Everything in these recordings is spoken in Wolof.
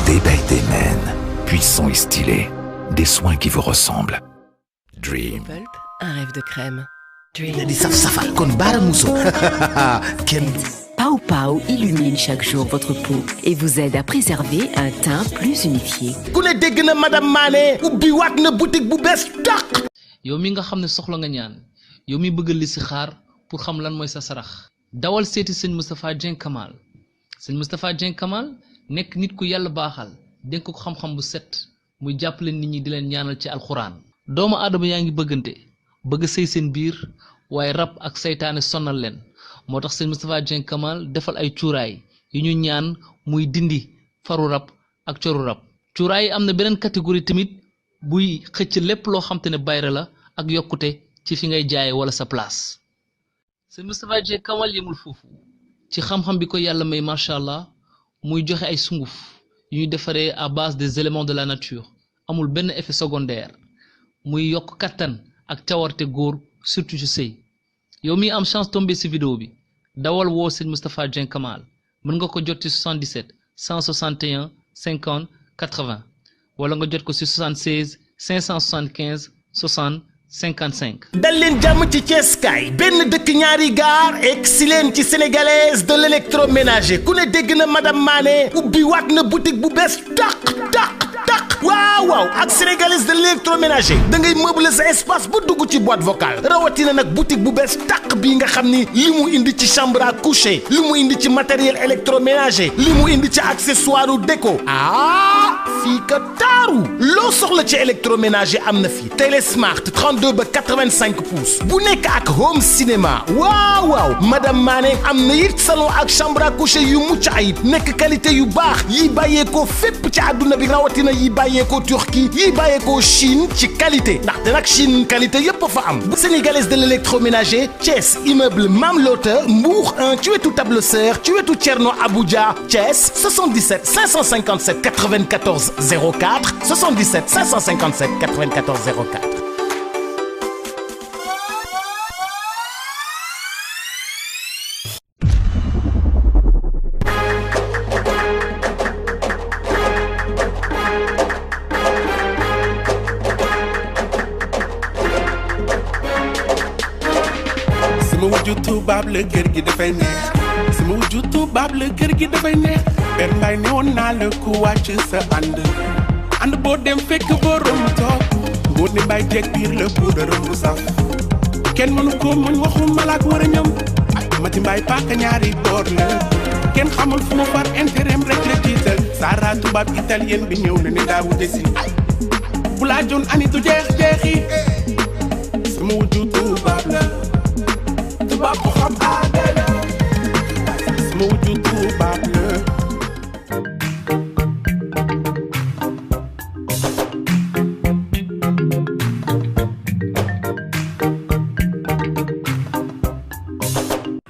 D'éveil des mènes, puissant et stylé, des soins qui vous ressemblent. Dream. Pulp, un rêve de crème. Dream. di saf-safal kon baara muso kenn Pau Pau illumine chaque jour votre peau et vous aide à préserver un teint plus unifié. ku ne dégg na madame Mané ubbi waat na boutique bu bees tàq. yow mi nga xam ne soxla nga ñaan yow mi bëgg li si xaar pour xam lan mooy sa sarax dawal seeti sëñ Moustapha Dieng Kamal sëñ Moustapha Dieng Kamal nekk nit ku yàlla baaxal dénk ko xam-xam bu set muy jàppale nit ñi di leen ñaanal ci alxuraan doomu aadama yaa ngi bëggante bëgg sëy seen biir waaye rab ak saytaane sonal leen moo tax sëñ Moustapha Dieng Kamal defal ay cuuraay yu ñu ñaan muy dindi faru rab ak coru rab cuuraay yi am na beneen catégorie tamit buy xëcc lépp loo xam te ne bayre la ak yokkute ci fi ngay jaaye wala sa place sëñ Moustapha Dieng Kamal yemul foofu ci xam-xam bi ko yàlla may macha allah muy joxe ay sunguf yu ñu defaree à base des éléments de la nature amul benn effet secondaire muy yokk kattan ak cawarte góor surtout ci sëy yow mi am chance tombé ci vidéo bi dawal woo sëñ Moustapha Dieng Kamal mën nga ko jot ci 77 161 50 80 wala nga jot ko ci 76 575 60 55. dal leen jàmm ci Thiès kaay benn dëkk ñaari gaar egsi leen ci sénégalaise de l'électroménager ku ne dégg na madame Mané ubbi waat na boutique bu bees tàq waaw ak sénégalaise de l'électroménager da ngay meubler sa espace ba dugg ci boîte vocale rawatina nag boutique bu bees tàq bii nga xam ni li mu indi ci chambre à coucher li mu indi ci matériel électroménager li mu indi ci accessoire u déco fii ka taaru loo soxla ci électroménager am na fi télé smart 32 ba 85 pouces bu nekk ak home cinéma waaw madame Mané am na it salon ak chambre à coucher yu mucc ayib nekk qualité yu baax yi bàyyeekoo fépp ci àdduna bi rawatina yi bàyyeekoo Turquie yi bàyyeekoo Chine ci qualité ndaxte nag Chine qualité yépp fa am bu sénégalaise de l'électroménager Thiès immeuble Mam Lota Mbour 1 ci wetu Table Sœur ci wetu Thierno Abuja Thiès 77 557 94 04 77 557 94 04. sama wujju tubaab la kër gi dafay neex sama wujju tubaab la kër gi dafay neex per mbay ne woon naa la ku wàcc sa ànd boo dem fekk borom toog ngóor ne mbay jeeg biir la puudaram bu saf kenn mënu ko muñ waxu malaak war a ñëm mati mbay paaka ñaari boor la kenn xamul fu mu far intérêt rek la jiital Sara tubaab italien bi ñëw na ne daa wute si bu laa joon anitu jeexi sama wujju tubaab la tubaab bu xam aada la sama wujju tubaab la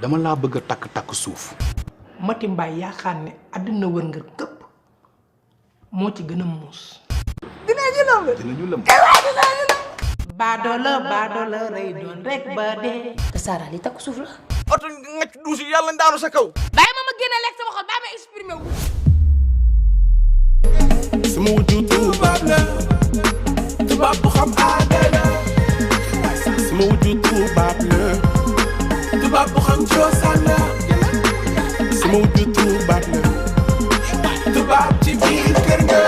dama laa bëgg a takk suuf. Mati Mbaye yaakaar ne àddina wër nga këpp moo ci gën a muus. dinañu lëm. baadoola rey doon rek ba dee. te Sara li takku suuf la. oto nga ci duusi yàlla ndaanu sa kaw. bàyyi ma génne lekk sama xol bàyyi ma exprimé wu. sama wujju tubaab la tubaab bu xam aada la sama wujju tubaab la tubaab bu xam cosaan la sama wujju tubaab la tubaab ci biir kër ga.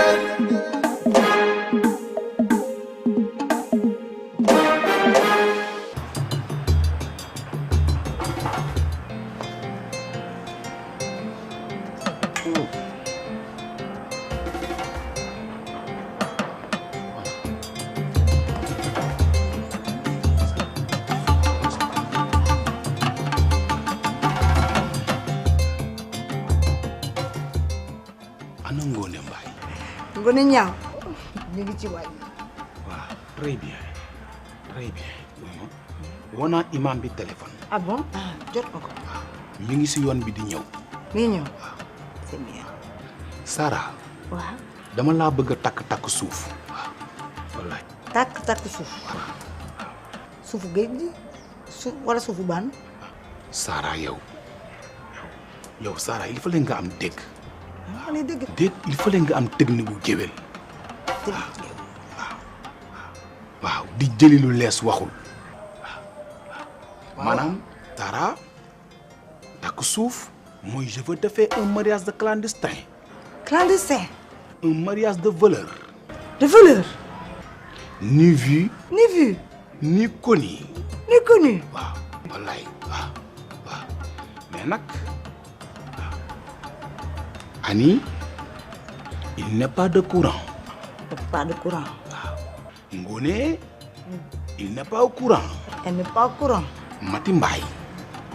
ana Ngoné Mbaye. Ngoné ñaaw ñu ngi ci wàññi. waaw très bien woo naa imam bi téléphone. ah bon jot ko ko. waaw mi ngi si yoon bi di ñëw. mi ñëw c'est bien. Sara. waaw dama laa bëgg a takk suuf. waaw wallaay. takk suuf. suufu géej gi suuf wala suufu ban. Sara yow Sara il faut nga am dégg. xale dëgg. déet il fallait nga am technique bu géwél. waaw di jëli lu lees waxul. maanaam Tara takk suuf mooy je veux te faire un mariage de clandestin. Clandestin. Un mariage de voleur. De voleur. Ni vu. Ni vu. Ni connu. Ni connu. waaw wallaay waaw waaw mais nag Annie il n'est pas de courant. Pas de courant. waaw Ngoné il n'est pas au courant. Elle n'est pas au courant. Mati Mbaye.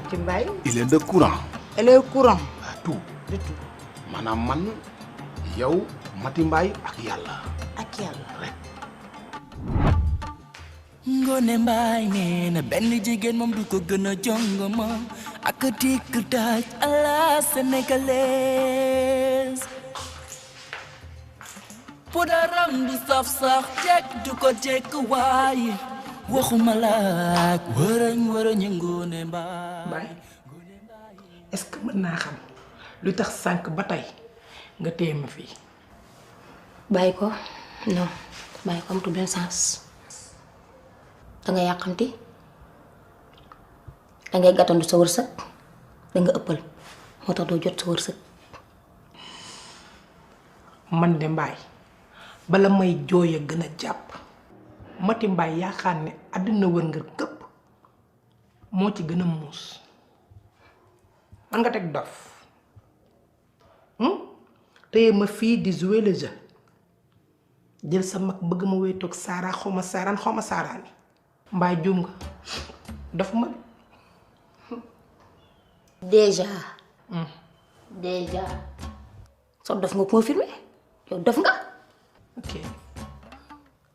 Mati Mbaye. il est de courant. Elle est au courant. tout. De tout. maanaam man yow Mati Mbaye ak yàlla. ak yàlla rek. Ngoné Mbaye nee na benn jigéen moom du ko gën a jongoma ak tikk taaj à la sénégalaise. Podaram du saf sax jekk du ko jekk waaye waxuma laak wërëñ Ngoné Mbaye. est-ce que mën naa xam lu tax sànq ba tey nga téye ma fii. bàyyi ko non bàyyi ko amatul benn sens danga yàqamti dangay gàttandu sa wërsëg danga ëppal moo tax doo jot sa wërsëg. man de Mbaye bala may jooy a gën a jàpp Mati Mbaye yaakaar ne àddina wër nga këpp moo ci gën a muus man nga teg dof téye ma fii di jouer le jeu jël sa mag bëgg ma wéetoog Saara xaw ma Saaraan xaw ma Saaraani Mbaye juum nga dof ma déjà soo dof nga confirmé yow dof nga. ok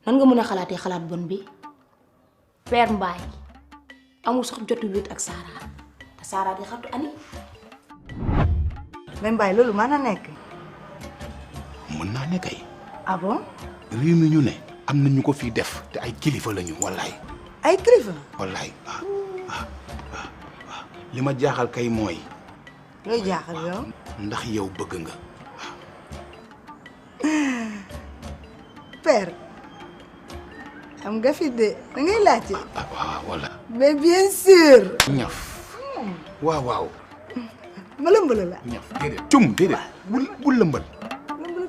nan nga mën a xalaatee xalaat bon bi Père Mbaye amul sax jotu wéet ak Saara te Saara di xatu Ani. mais Mbaye loolu mën na nekk. mën naa ne kay. ah bon. réew mi ñu ne am na ñu ko fii def te ay kilifa lañu wallaay. ay kilifa. wallaay waaw li ma jaaxal kay mooy. looy jaaxal yow. ndax yow bëgg nga. père am nga fi de da ngay laajte. waaw wala. mais bien sûr. ñaf waaw. ma lëmbal la. ñaf déedéet cum déedéet bul lëmbal.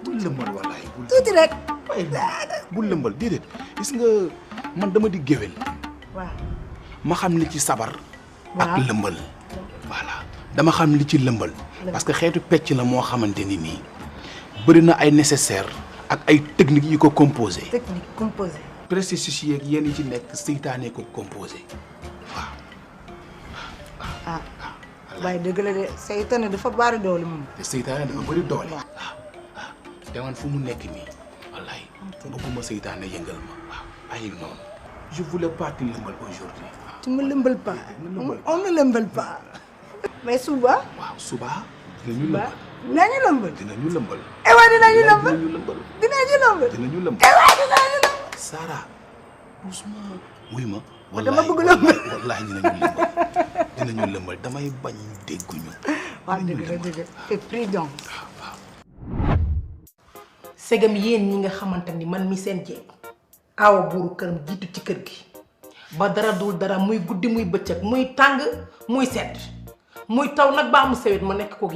bul lëmbal wallaay. tuuti rek. bul lëmbal déedéet gis nga man dama di géwél. waaw. ma xam li ci sabar. ak lëmbal. voilà dama xam li ci lëmbal. parce que xeetu pecc la moo xamante ni nii bëri na ay nécessaire ak ay techniques yi ko composé. technique composé. processus yeeg yéen yi ci nekk seytaane ko composé waaw. ah waaye dëgg la de seytaane dafa bari doole moom. te seytaane dafa bëri doole. waaw te man fu mu nekk nii wallaay bëgguma seytaane yëngal ma waaw ay noonu. je voulais pas te lëmbal aujourd'hui. tu me lëmbal pas. on ne lëmbal pas. mais suba. waaw suba. dinañu lëmbal. dinañu lëmbal. dinañu lëmbal. ewa dinañu lëmbal. dinañu lëmbal. dinañu lëmbal. dinañu lëmbal. ewa dinañu lëmbal. Sara doucement. wuy ma. dama bëgg lëmbal. wallaahi dinañu lëmbal. dinañu lëmbal damay bañ dégguñu. waaw dëgg la dëgg c'est prudent. segam yéen ñi nga xamante ni man mi seen jeeg awa buuru këram jiitu ci kër gi ba dara dul dara muy guddi muy bëccëg muy tàng muy sedd muy taw nag baa mu sewet ma nekk kook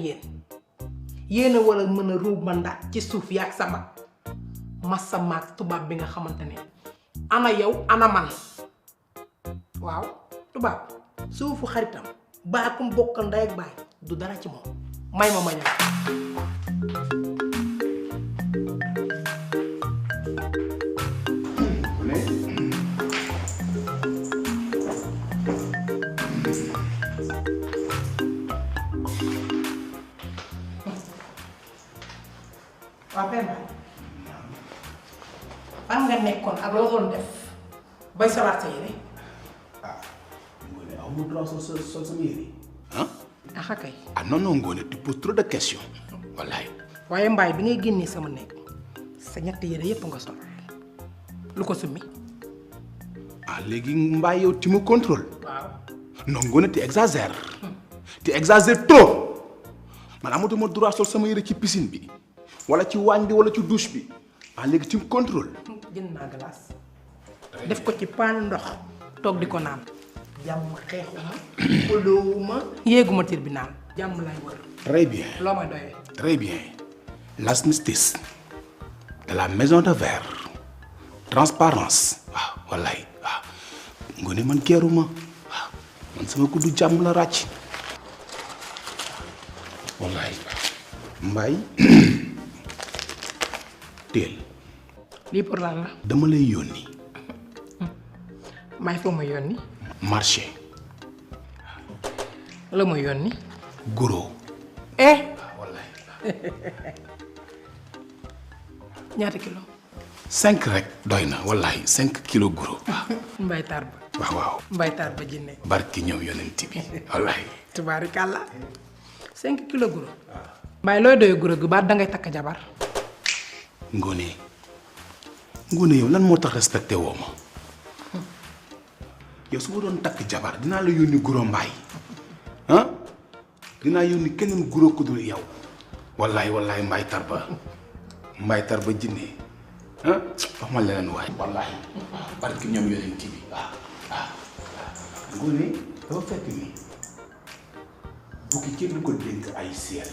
yéen a war a mën a ruub mandaat ci suuf yaag sama massa maag tubaab bi nga xamante ne ana yow ana man waaw tubaab suufu xaritam baa kum bokkal ndey ak baay du dara ci moom may ma ñëw. waaw Penda fan nga nekkoon ak loo doon def bay salaat sa yére. Ngoné aw ma droit sol sama yére. ah kay. non Ngoné tu poses trop de questions. wallaay. waaye mbaay bi ngay génnee sama nekk sa ñetti yére yépp nga sol lu ko summi. léegi mbaay yow tu me contrôles. waaw. non Ngoné tu exagères. tu exagères trop. man amatuma droit sol sama yére ci piscine bi wala ci waañ bi wala ci douche bi léegi ci contrôle. jënd naa glace def ko ci paan ndox toog di ko naan jàmm xeexuma xulóowuma yéeguma tribunal jàmm lay wër. très bien loo may doyee. très bien las mistis de la maison de verre transparence waaw wallaay waaw Ngoné man geeruma waaw man sama kuddu jàmm la ràcc wallaay Mbaye teel lii pour lan la. dama lay yónni may foo ma yónni. marché la ma yónni. goro wallaay ñaata kilo. 5 rek doy na wallaay 5 kilos goro mbay tar ba. waaw mbay tar ba jinne. barki ñëw yonent bi wallaay tubaarikàlla 5 kilos guro. mbay looy doyee guro gi ba dangay takk jabar. Ngoné yow lan moo tax respecté woo ma yow su ma doon takk jabar dinaa la yónni guro mbaay dinaa yónni keneen guro ku dul yow wallaay mbay tar ba jinne wax ma leneen waay wallaay barki ñoom yonent bi Ngoné dafa fekk ni bukki kenn du ko dénk ay seel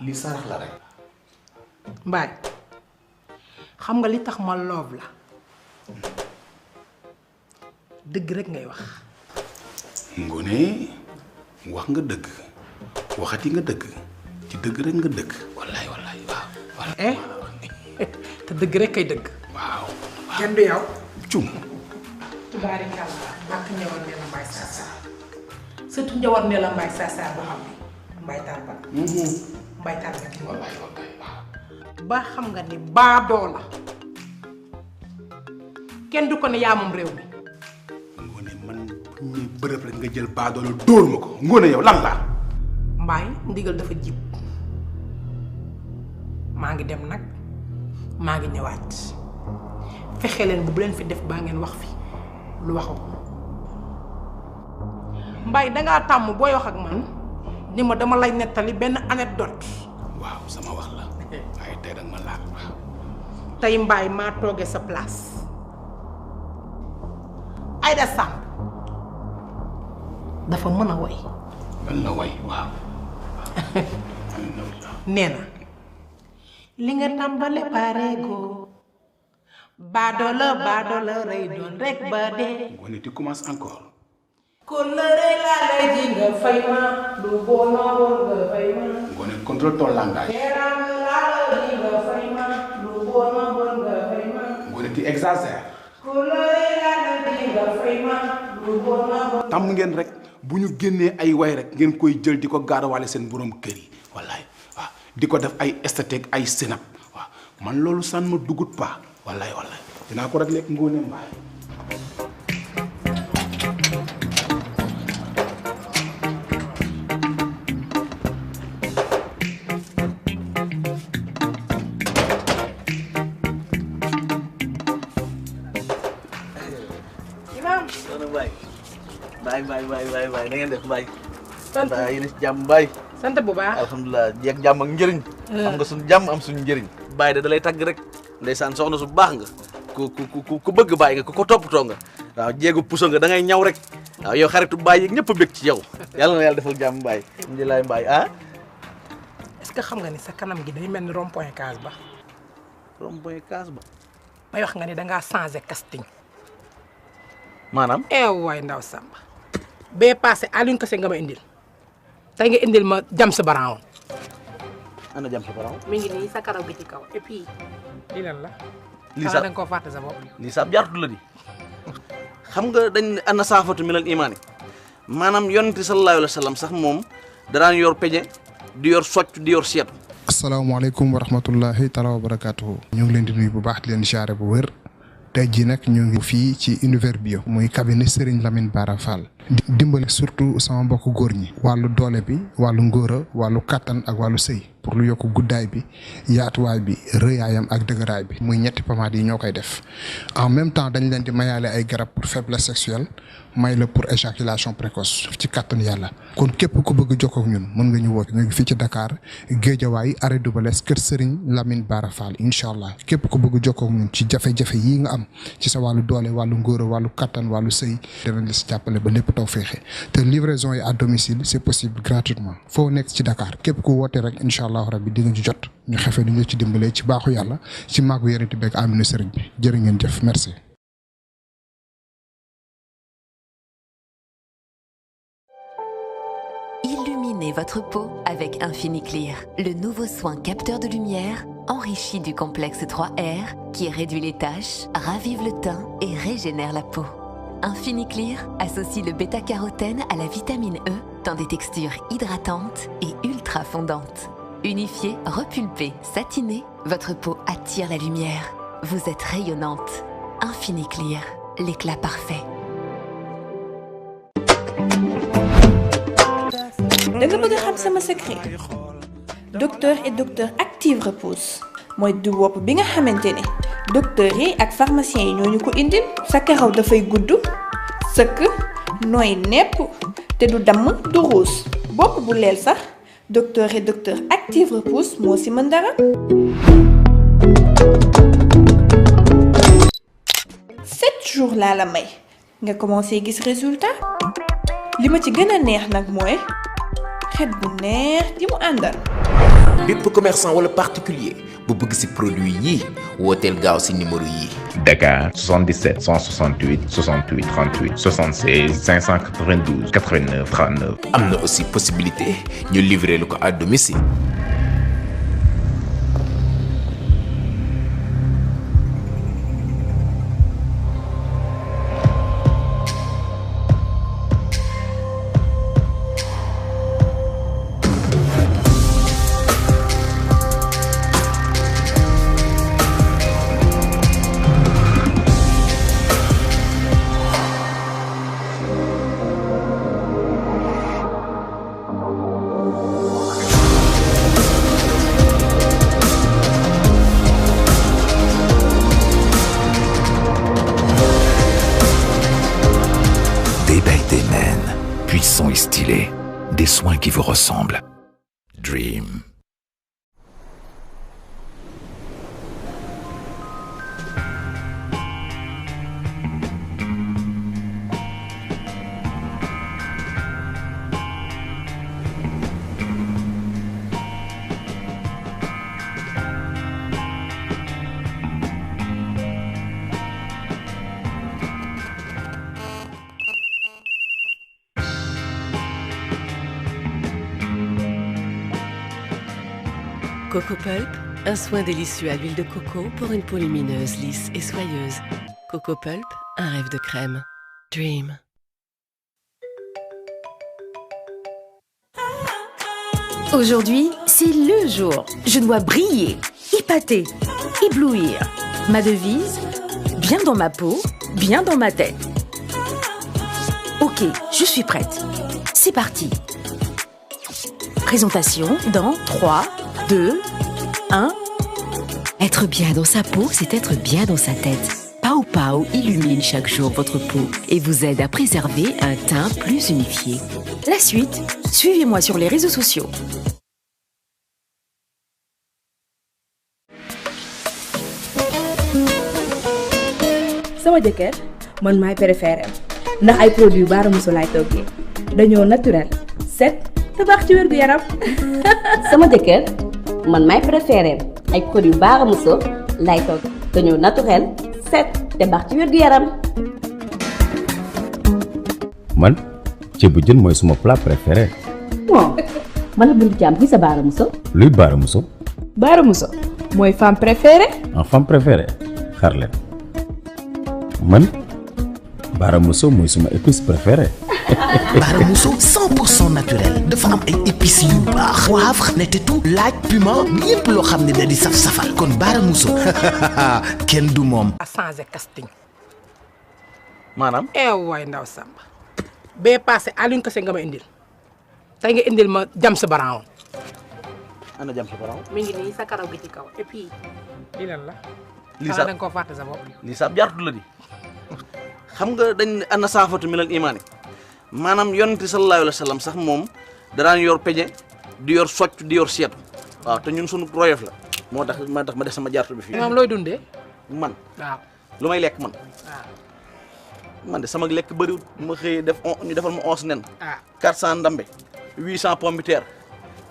li sarax la rek mbaaj xam nga li tax ma loob la dëgg rek ngay wax. Ngoné wax nga dëgg waxati nga dëgg ci dëgg rek nga dëgg wallaay waaw te dëgg rek kay dëgg. waaw kenn du yow. cum tubaarikàlla ak ñëwal ne la mbay saasaar surtout ñëwal ne la mbay saasaar ba xam ne mbay tar ba mbay tar ba ci ba xam nga ni baadoo la kenn du ko ne yaa moom réew mi. Ngoné man bu ñuy bërëb rek nga jël baadoo la dóor ma ko Ngoné yow lan la. mbaay ndigal dafa jib maa ngi dem nag maa ngi ñëwaat fexe leen bu leen fi def baa ngeen wax fi lu waxu mbaay dangaa tàmm booy wax ak man ni ma dama lay nettali benn anecdote. waaw sama wax la waaye tey danga ma laal waaw. tey mbaay maa toogee sa place Aïda Samb dafa mën a woy. mën na woy waaw. nee na li nga tàmbale pareego baadoola rey doon rek ba dee. Ngoné tu commences encore. kóllëre laa lay ji nga fay ma lu bon nga fay ma. Ngoné contrôle ton langage. teraanga laa lay ji nga fay ma lu bon nga fay ma. Ngoné tu exagères. kóllëre laa lay ji nga fay ma lu bon. tàmm ngeen rek bu ñu génnee ay way rek ngeen koy jël di ko gaarawaale seen borom kër yi wallaay waaw di ko def ay esthétique ay sinap waaw man loolu san ma dugut pas wallaay dinaa ko rek lekk Ngoné Mbaye. Baay na ngeen def baay. sant baay yéen a ci jàmm baay. sant bu baax alhamdulilah jeeg jàmm ak njëriñ. am nga suñu jàmm am suñu njëriñ. baay da lay tagg rek ndeysaan soxna su baax nga ku bëgg baay nga ku ko toppatoo nga waaw jéegu puso nga da ngay ñaw rek waaw yow xaritu baay yi ñëpp a bëgg ci yow yàlla na yàlla defal jàmm baay. alhamdulilah baay est-ce que xam nga ni sa kanam gi day mel ni rond point case ba. rond point case ba. may wax nga ni dangaa changé casting. maanaam. waay ndaw Samba. bee passé Alioune Kassé nga ma indil tey nga indil ma James Brown. ana James Brown. mi ngi nii sa karaw gi ci kaw et puis lii lan la. lii sax da nga koo fàtte sa bopp. lii sax jartu la di xam nga dañ ana saafatu minal imaani maanaam yonent sallallahu alayhi wa sallam sax moom daan yor peñe di yor socc di yor seetu. asalaamaaleykum wa rahmatullahi taala wa barakaatuhu. ñu ngi leen di nuyu bu baax di leen siyaare bu wér. tey jii nag ñu ngi fii ci Univers Bio muy cabinet Serigne Lamine Bara Fall dimbali surtout sama mbokk góor ñi wàllu doole bi wàllu ngóora wàllu kàttan ak wàllu sëy pour lu yokk guddaay bi yaatuwaay bi rëyaayam ak dëgëraay bi muy ñetti pommades yi ñoo koy def en même temps dañ leen di mayaale ay garab pour faiblesse sexuelle may la pour éjaculation précoce ci kàttan yàlla kon képp ku bëgg jokkoo ak ñun mën nga ñu woote ñu ngi fii ci Dakar Guédiawaye arrêt Doubalès kër Serigne Lamine Bara Fall incha allah képp ku bëgg jokkoo ak ñun ci jafe-jafe yii nga am ci sa wàllu doole wàllu ngóora wàllu kattan wàllu sëy danañ la si jàppale ba lépp taw féexe te livraison yi à domicile c'est possible gratuitement foo nekk ci Dakar képp ku woote rek incha allah rabbi di nga ci jot ñu xefe ni ñu ci dimbalee ci baaxu yàlla ci màggu yonent bi ak aminu sëriñ bi jërë ngeen jëf merci. Illuminez votre peau avec Infiniclear, le nouveau soin capteur de lumière enrichi du complexe 3R qui réduit les taches, ravive le teint et régénère la peau. Infiniclear associe le bêta-carotène à la vitamine E dans des textures hydratantes et ultra fondantes. Unifiée, repulpée, satinée, votre peau attire la lumière. Vous êtes rayonnante. Infiniclear, l'éclat parfait. Da nga bëgg a xam sama secret docteur et docteur active repousse mooy du wopp bi nga xamante ne docteur yi ak pharmacien yi ñoo ñu ko indil sa karaw dafay gudd sëkk nooy nepp te du damm du ruus bopp bu leel sax docteur et docteur active repousse moo si mën dara 7 jours laa la may nga commencé gis résultat li ma ci gën a neex nag mooy xet bu neex di mu àndal. bépp commerçant wala particulier bu bëgg ci produit yi wooteel gaaw ci numéro yi. Dakar 77 168 68 38 76 592 89 39. am na aussi possibilité ñu livrer lu ko à domicile. Puissant et stylé, des soins qui vous ressemblent. Dream. Coco Pulp, un soin délicieux à l'huile de coco pour une peau lumineuse, lisse et soyeuse. Coco Pulp, un rêve de crème. Dream. Aujourd'hui, c'est le jour. Je dois briller, épater, éblouir. Ma devise, bien dans ma peau, bien dans ma tête. Ok, je suis prête. C'est parti. Présentation dans 3, 2, 1. Être bien dans sa peau, c'est être bien dans sa tête. Pau Pau illumine chaque jour votre peau et vous aide à préserver un teint plus unifié. La suite, suivez-moi sur les réseaux sociaux. sama jëkkër man maay préféré ndax ay produits Bara Mousso laay toggee dañoo naturel set te baax ci wér gu yaram. sama jëkkër man maay préféré ay produits Bara Mousso laay togg dañoo naturel set te baax ci wér gu yaram. man ceebu jën mooy suma plat préféré. bon man la Bintu Thiam kuy sa Bara Mousso. luy Bara Mousso. Bara Mousso mooy femme préférée. en femme préférée xaar leen man Bara Mousso mooy suma épice préférée. Bara Mousso 100% naturel dafa am ay épices yu baax poivre netetu laaj piment lépp loo xam ne da di saf-safal kon Bara Mousso kenn du moom. a changé casting. maanaam. waay ndaw Samba. bee passé Alioune Kassé nga ma indil tey nga indil ma James Brown. ana jam sa paraw mi ngi nii sa karaw gi ci kaw et puis lii lan la. lii sax da nga koo fàtte sa bopp. lii sax jartu la di xam nga dañ ana saafatu minal imaani maanaam yonent sallallahu alayhi wa sallam sax moom danaan yor peñe di yor socc di yor seetu waaw te ñun sunu royof la moo tax ma def sama jartu bi fii. moom looy dundee. man waaw lu may lekk man. waaw man de sama lekk bëriwul ma xëyee def ñu defal ma 11 nen. ah 400 ndambe 800 pomme de terre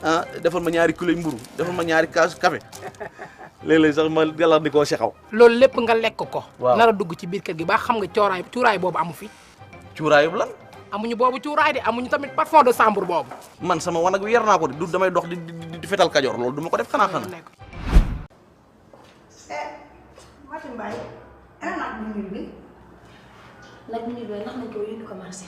ah defal ma ñaari kilo mburu defal ma ñaari kaas café léeg-léeg sax ma gàllankoor di ko sexaw. loolu lépp nga lekk ko. waaw nar a dugg ci biir kër gi ba xam nga cuuraay boobu amu fi. cuuraayu lan. amuñu boobu cuuraay de amuñu tamit parfum de chambre boobu. man sama wanag wi yar naa ko de du damay dox di fetal kajoor loolu du ma ko def xanaa. Mati Mbaye ana nag bu ñuul bi. nag bu ñuul bi ndax nañ ko yónni ko marché.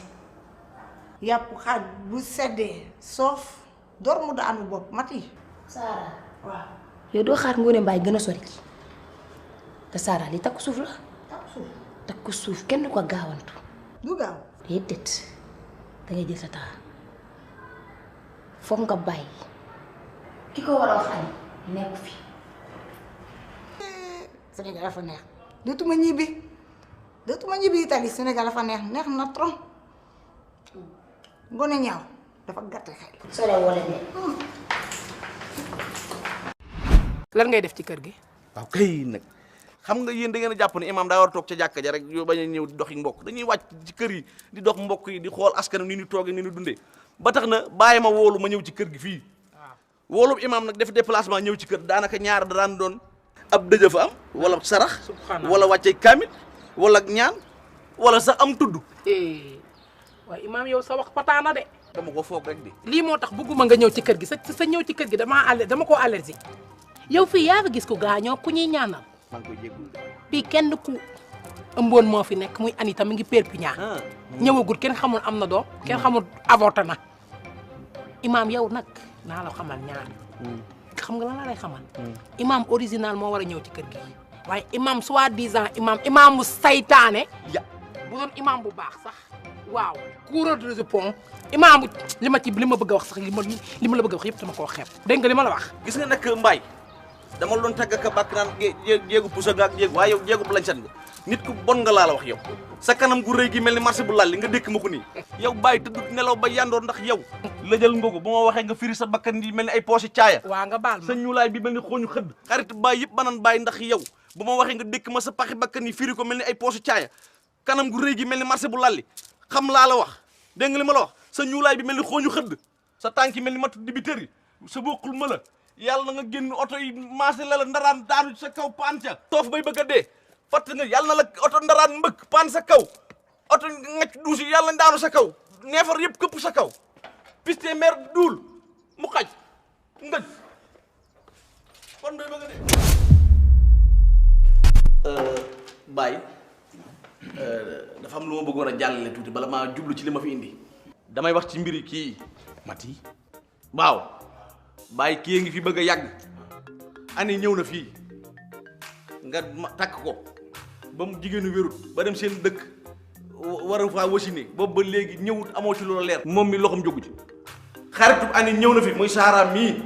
yàpp xaaj bu seddee soof door mu daanu bopp Mati. Sara waaw. yow doo xaar Ngoné Mbaye gën a sori te Sara li takku suuf la. takku suuf kenn du ko gaawantu. du gaaw. déedéet da ngay jël sa temps foog nga bàyyi ki ko war a wax ani nekk fi. Sénégal dafa neex dootuma ñibbi Italie Sénégal dafa neex na trop Ngoné ñaaw dafa gàtt xel. sore wala ne. lan ngay def ci kër gi. waaw kay nag xam nga yéen da ngeen a jàpp ne imaam daa war a toog ca jàkka ja rek yow bañ a ñëw di doxi mbokk dañuy wàcc ci kër yi di dox mbokk yi di xool askan ni ñu toogee ni ñu dundee ba tax na bàyyi ma woolu ma ñëw ci kër gi fii woolub imaam nag def déplacement ñëw ci kër daanaka ñaar daan doon ab dëjë fa am wala sarax wala wàcce kaamil wala ñaan wala sax am tudd. waaye imaam yow sa wax pataana de. dama ko foog rek di. lii moo tax bëgguma nga ñëw ci kër gi sa ñëw ci kër gi dama koo allergie yow fii yaa fa gis ko gaañoo ku ñuy ñaanal. maa ngi koy jégalu. fii kenn ku ëmboon moo fi nekk muy Anita mi ngi Perpignan. ñëwagul kenn xamul am na doom. kenn xamul avorté na. imaam yow nag naa la xamal ñaar. xam nga lan la lay xamal. imaam original moo war a ñëw ci kër gi. waaye imaam soi-disant imaamu saytaane. ya bu doon imaam bu baax sax. waaw coureur de pont imaamu li ma bëgg a wax sax li ma la bëgg a wax yëpp dama koo xeeb. dégg nga li ma la wax. gis nga nag Mbaye dama la doon tàgg ak bàkk naan jéegu pusa nga ak jéegu waaye yow jéegu bu lañ sat nga nit ku bon nga laa la wax yow sa kanam gu rëy gi mel ni marché bu lalli nga dékk ma ko nii yow bàyyi tëdd nelaw ba yandoor ndax yow lëjal nga ko bu ma waxee nga firi sa bakkan yi mel ni ay poche caaya waa nga baal ma sa ñuulaay bi mel ni xooñu xëdd xarit bàyyi yëpp banan bàyyi ndax yow bu ma waxee nga dékk ma sa paxi bakkan yi firi ko mel ni ay poche caaya kanam gu rëy gi mel ni marché bu lalli xam laa la wax dégg nga li ma la wax sa ñuulaay bi mel ni xooñu xëdd sa tànk yi mel ni matu dibitër yi sa bokkul ma la yàlla na nga génn oto yi maase la ndaraan daanu sa kaw paan ca toof bay bëgg a dee fatt nga yàlla na la oto ndaraan mbëkk paan sa kaw oto ngacc duusi yàlla na daanu sa kaw neefar yëpp këpp sa kaw piste mer duul mu xaj ngëj kon bay bëgg a dee Baye dafa am lu ma bëggoon a jàllale tuuti bala maa jublu ci li ma fi indi damay wax ci mbiri kii Mati waaw Baye kii ngi fi bëgg a yàgg ani ñëw na fii nga takk ko ba mu jigéenu wérut ba dem seen dëkk war a faa wasine boobu ba léegi ñëwut amoo ci loola leer moom mi loxoom jógu ci xaritu ani ñëw na fi muy Sara mii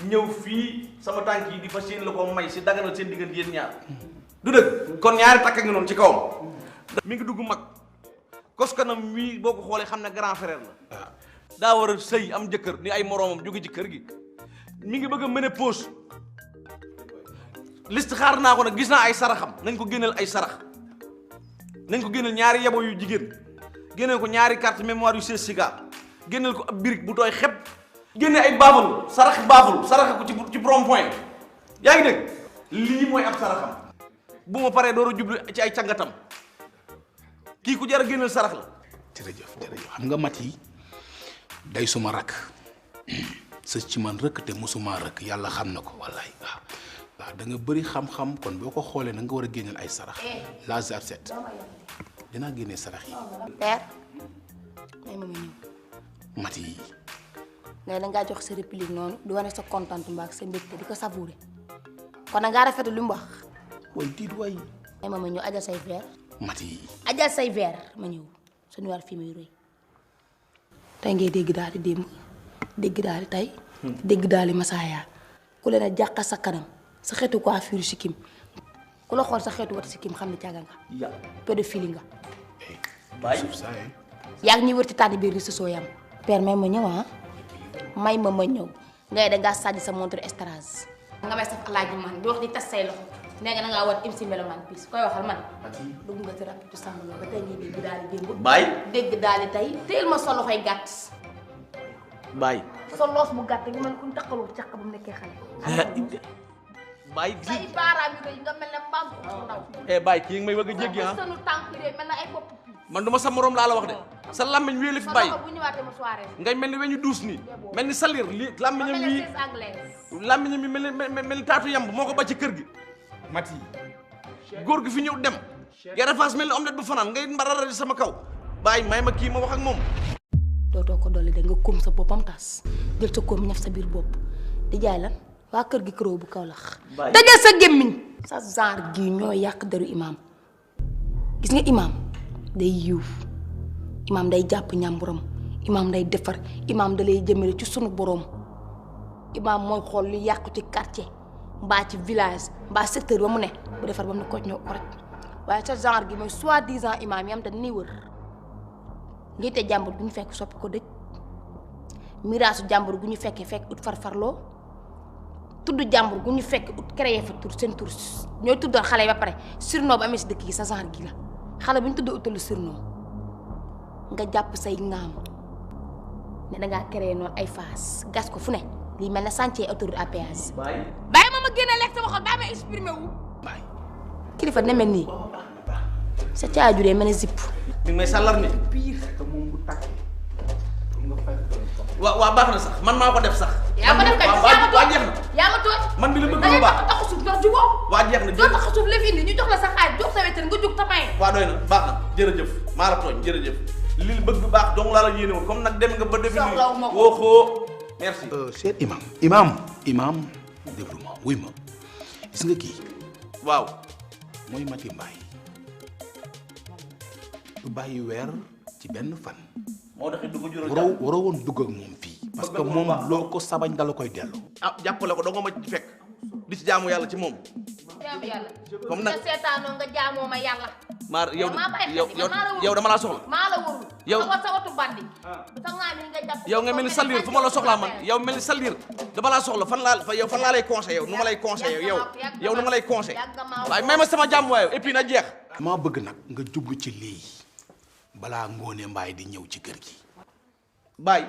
ñëw fii sama tànk yi di fa seen la ko may si daganal seen diggante yéen ñaar du dëgg kon ñaari takk ngi noonu ci kawam mi ngi dugg mag kos kanam mii boo ko xoolee xam ne grand frère la daa war a sëy am jëkkër ni ay moroomam jóge ci kër gi mi ngi bëgg a ménopause liste xaar naa ko nag gis naa ay saraxam nañ ko génneel ay sarax nañ ko génneel ñaari yabo yu jigéen génneel ko ñaari carte mémoire yu 16 cigares génneel ko ab birig bu tooy xeb génne ay baaful saraxe ko ci rond point yaa ngi dégg lii mooy ab saraxam bu ma paree door a jublu ci ay càngatam kii ku jar a génneel sarax la jërëjëf xam nga Mati day suma rakk sës ci man rëkk te musuma rëkk yàlla xam na ko wallaay waaw da nga bëri xam-xam kon boo ko xoolee na nga war a génneel ay sarax la Z7 dinaa génnee sarax yi père may ma ñëw Mati ngay da ngaa jox sa réplique noonu di wane sa contentement ak sa mbégte di ko savourer kon nag ngaa rafetlu lu mu wax way diit way may ma ñëw ajal say verre Mati ajal say verre ma ñëw suñu war fi muy rëy tey ngay dégg daal di démb dégg daal di tey dégg daali masaaya ku leen a jàqa sa kanam sa xeetu coiffure sikkim ku la xool sa xeetu wat sikkim xam ne càgga nga ya pédophile nga bàyyi yaa ngi ñuy wër ci tànn biir réseaux sociaux yam père may ma ñëw may ma ñëw ngay da ngaa sàjj sa montre estrage nga may saf alaaji man di wax di tas say loxo nee nga da ngaa war MC Meloman bis koy waxal man dugg nga ci rapitu sàmm ba tey ngi dégg daal di démb bàyyi dégg daal di tey teel ma sa loxoy gàtt bàyyi sa loos bu gàtt nga mel kuñ takkaloo caq bu mu nekkee xale bàyyi say baaraam yi nga mel ne mbaam ko ndaw bàyyi kii may bëgg a jéggi ah sunu tànk yi mel na ay bopp man duma sa morom laa la wax de sa làmmiñ wii la fi bàyyi bu ñëwaatee ma soirée ngay mel ni weñu duus nii mel ni salir li làmmiñam wii làmmiñam mi mel ni taatu yamb moo ko ba ci kër gi mati góor gi fi ñëw dem gerte faas mel ni omelette bu fanaan ngay mbarara sama kaw bàyyi may ma kii ma wax ak moom dootoo ko dolli de nga koom sa boppam tas jël sa koom ñaf sa biir bopp di jaay lan waa kër gi këroo bu kaw lax dajal sa gémmiñ sa genre gi ñoo yàq deru imaam gis nga imaam day yiw imaam day jàpp ñàmburam imaam day defar imaam da lay jëmale ci sunu boroom imaam mooy xool lu yàqu ci quartier mbaa ci village mbaa secteur ba mu ne bu defar ba mu ne ko ñëw oret waaye sa genre gi mooy soi-disant imaam yi am te nii wër ngi te jàmbur gu ñu fekk soppi ko dëj miraasu jàmbur gu ñu fekkee fekk ut farfarloo tudd jàmbur gu ñu fekk ut créé fa tur seen tur ñooy tuddal xale yi ba pare surnom ba amee si dëkk yi sa genre gi la xale bu ñu tudd utalu surnom nga jàpp say ngaam ne dangaa créé noonu ay faas gas ko fu ne lii mel na chantier autoroute à péage bàyyi ma génne lekk sama xol bàyyi ma exprimé wu kilifa ne mel nii sa caajuree mel ne zipp mi ngi may sàllar ni waa baax na sax man maa ko def sax yaa ma def kay waa jeex na yaa ma tooñ man mi la bëgg lu baax taxu suuf jox juboo waa jeex na doo taxu suuf la fi indi ñu jox la sa xaaj jox sa wetan nga jóg tamaye waa doy na baax na jërëjëf maa la tooñ jërëjëf li bëgg bu baax dong laa la yéene woon comme nag dem nga ba defi wooxoo merci seet imam déglu ma wuy ma gis nga kii waaw mooy Mati Mbaay du bàyyi weer ci benn fan moo tax du ko jural waroo woon dugg ak moom fii parce que moom loo ko sabañ dala koy delloo jàppale ko doo nga ma fekk di ci jaamu yàlla ci moom jaamu yàlla comme nag nga seetaanoo nga jaamoo ma yàlla maar yow dama laa soxla maa la wóorul yow sa watu bandi sa ngaa mi nga jàpp yow nga mel ni salir fu ma la soxlaa man yow mel ni salir dama laa soxla fan laa lay conseil yow nu ma lay conseil yow nu ma lay conseil waaye may ma sama jàmm waaye et puis na jeex maa bëgg nag nga jublu ci lii balaa Ngoné Mbaye di ñëw ci kër gi baay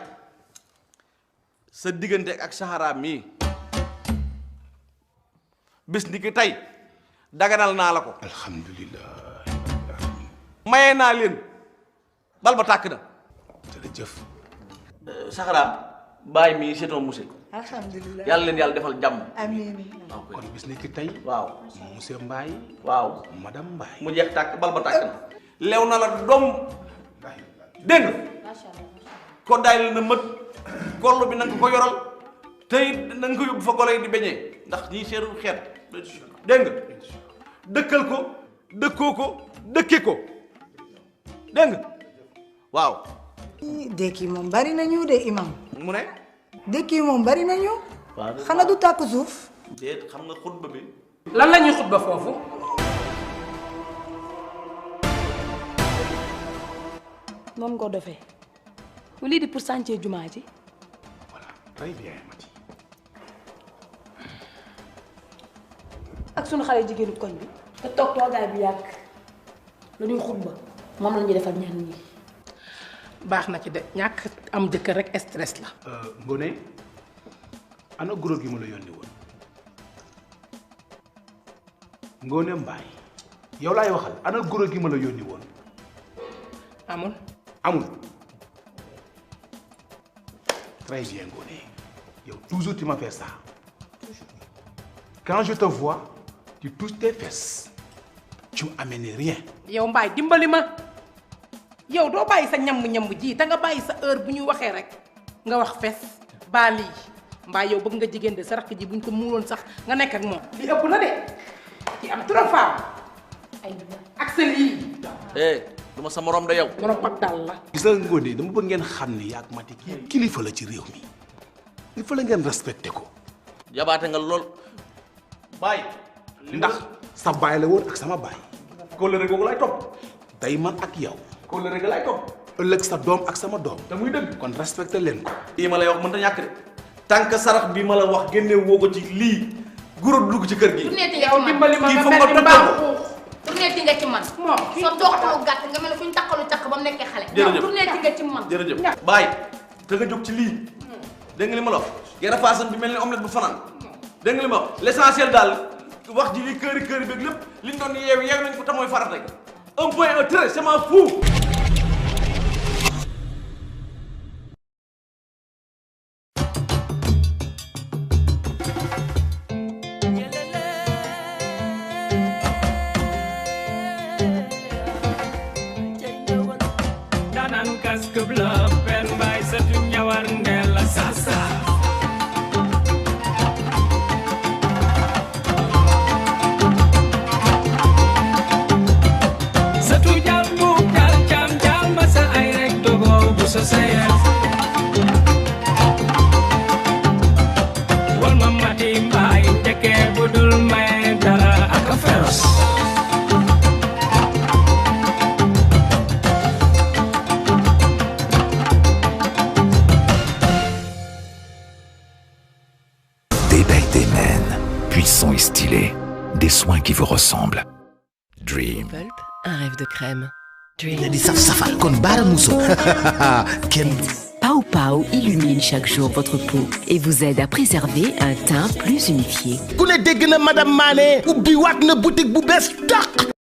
sa diggante ak Sahara mii bis ni ki tey daganal naa la ko alhamdulilah maye naa leen bal ba tàkk na jërëjëf Sahara baay mii c'est un monsieur alhamdulilah yàlla leen yàlla defal jàmm amiin kon bis ni ki tey waaw monsieur Mbaye waaw madame Mbaye mu jeex tàkk bal ba tàkk na lew na la doom dégg nga ko daay na mët kollu bi na nga ko yoral tey na nga ko yóbbu fa golo yi di beñee ndax ñii seeru xeet dégg nga dëkkal ko dëkkoo ko dëkke ko dégg nga waaw dëkk yi moom bari nañu de imam mu ne dëkk yi moom bari nañu xanaa du tàkk suuf déet xam nga xutba bi lan la ñuy xutba foofu moom nga defee lii di pour chantier jumaa ji très bien Mati ak sunu xale jigéenu koñ bi te toog toogaay bi yàgg lu ñuy xutba moom la ñuy defal ñaan ñi baax na ci de ñàkk am jëkkër rek stress la Ngoné ana goro gi ma la yónni woon Ngoné Mbaye yow laay waxal ana goro gi ma la yónni woon amul très bien Ngoné yow toujours tu m'as fait ça quand je te vois tu touches tes fesses tu m'amènes rien yow Mbaye dimbali ma yow doo bàyyi sa ñamb ji te nga bàyyi sa heure bu ñu waxee rek nga wax fes baa lii Mbaye yow bëgg nga jigéen de sa rakk ji buñ ko muuloon sax nga nekk ak moom li ëpp na de ci am trop femme ay ak sa lii duma sa morom da yow morom pak dal la gis nga Ngoné dama bëgg ngeen xam ne yaag Mati kii kilifa la ci réew mi il faut la ngeen respecté ko. yabaate nga lool baay. ndax sa baay la woon ak sama baay. kóllëre googu lay topp. tey man ak yow. kóllëre ga lay topp. ëllëg sa doom ak sama doom. te muy dëgg. kon respecté leen ko. lii ma lay wax mënta ñàkk de tant que sarax bi ma la wax génne woo ko ci lii guro dugg ci kër gi. tourneeti nga ci man kii foog nga toppal ko. tourneeti nga ci man. sa doxalu gàtt nga mel ne fu ñu takkalu caq ba mu nekkee xale. jërëjëf tourneeti nga ci man. jërëjëf baay te nga jóg ci lii dégg nga li ma la wax. gerte faasam bi mel ni omelette bu fanaan dégg nga li ma wax l'essentiel daal wax ji li këri beeg lépp liñ doon yeew nañ ko te mooy farata gi un point un trait c'est ma fou. Des becs des mènes, puissants et stylés, des soins qui vous ressemblent. Dream. Pulp, un rêve de crème. Dream. di saf safal kon Bara Mousso kenn. Pau Pau illumine chaque jour votre peau et vous aide à préserver un teint plus unifié. ku ne dégg na madame Mané ubbi waat na boutique bu bees tàq.